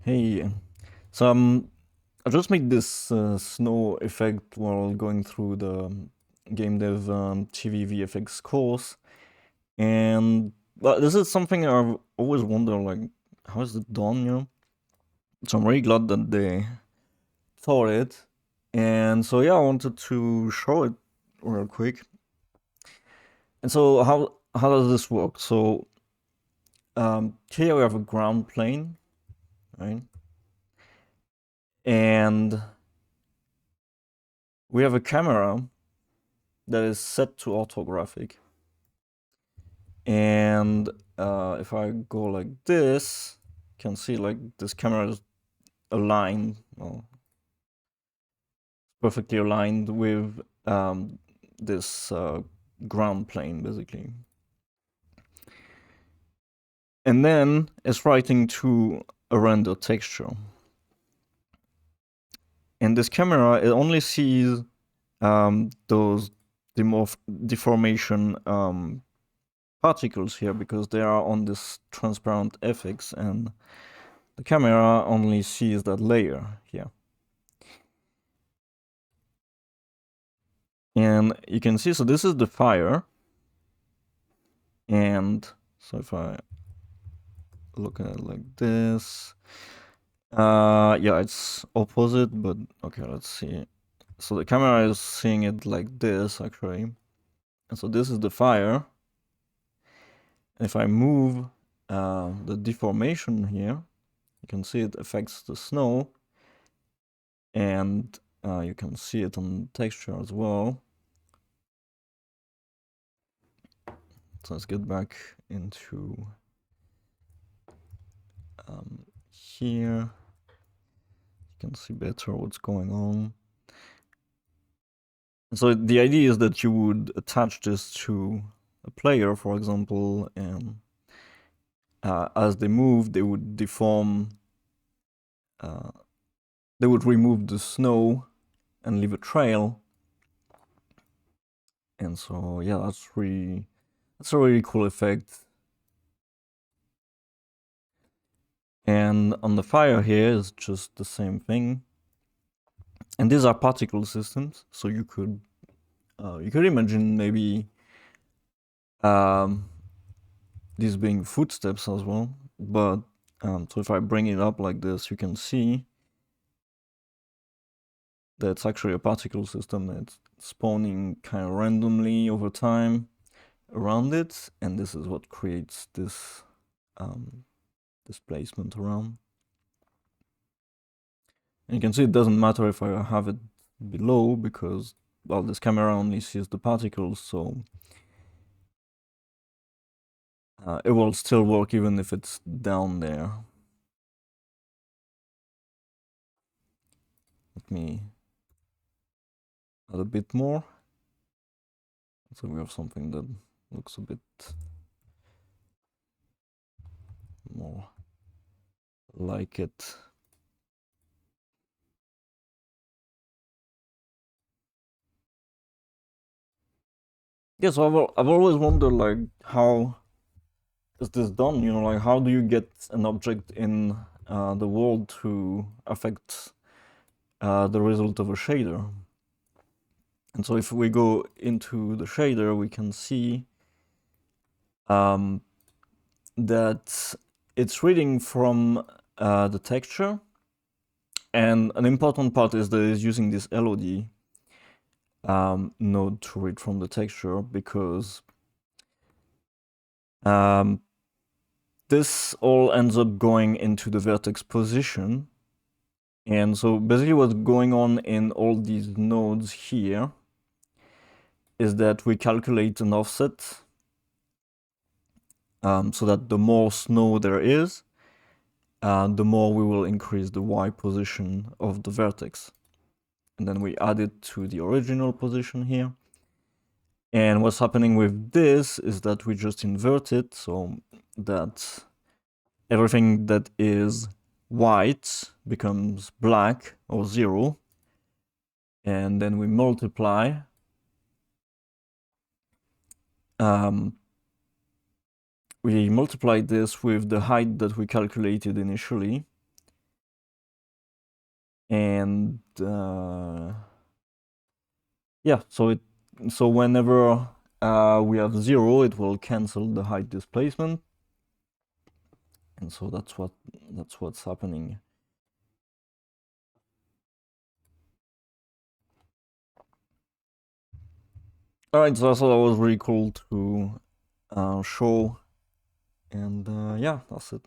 Hey, so I just made this snow effect while going through the game dev TV VFX course, and this is something I've always wondered, like, how is it done, you know? So I'm really glad that they thought it, and so yeah, I wanted to show it real quick. And so how does this work? So here we have a ground plane, right? And we have a camera that is set to orthographic. And if I go like this, you can see like this camera is aligned, well, perfectly aligned with this ground plane, basically. And then it's writing to a render texture. And this camera, it only sees those deformation particles here because they are on this transparent FX, and the camera only sees that layer here. And you can see, so this is the fire. And so if I look at it like this, yeah, it's opposite, but okay, let's see. So the camera is seeing it like this, actually. And so this is the fire. And if I move the deformation here, you can see it affects the snow. And you can see it on texture as well. So let's get back into here. You can see better what's going on. So the idea is that you would attach this to a player, for example, and as they move, they would deform. They would remove the snow and leave a trail. And so yeah, that's a really cool effect. And on the fire here is just the same thing. And these are particle systems, so you could imagine maybe these being footsteps as well. But so if I bring it up like this, you can see that it's actually a particle system that's spawning kind of randomly over time around it, and this is what creates this displacement around. And you can see it doesn't matter if I have it below because, well, this camera only sees the particles, so it will still work even if it's down there. Let me add a bit more. So we have something that looks a bit more like it. Yeah, so I've always wondered, like, how is this done? You know, like, how do you get an object in the world to affect the result of a shader? And so if we go into the shader, we can see that it's reading from the texture. And an important part is that it's using this LOD node to read from the texture, because this all ends up going into the vertex position. And so basically what's going on in all these nodes here is that we calculate an offset so that the more snow there is, the more we will increase the Y position of the vertex. And then we add it to the original position here. And what's happening with this is that we just invert it so that everything that is white becomes black or 0. And then we multiply this with the height that we calculated initially. and yeah, so whenever we have 0, it will cancel the height displacement, and so that's what's happening. All right, so I thought that was really cool to show, and yeah, that's it.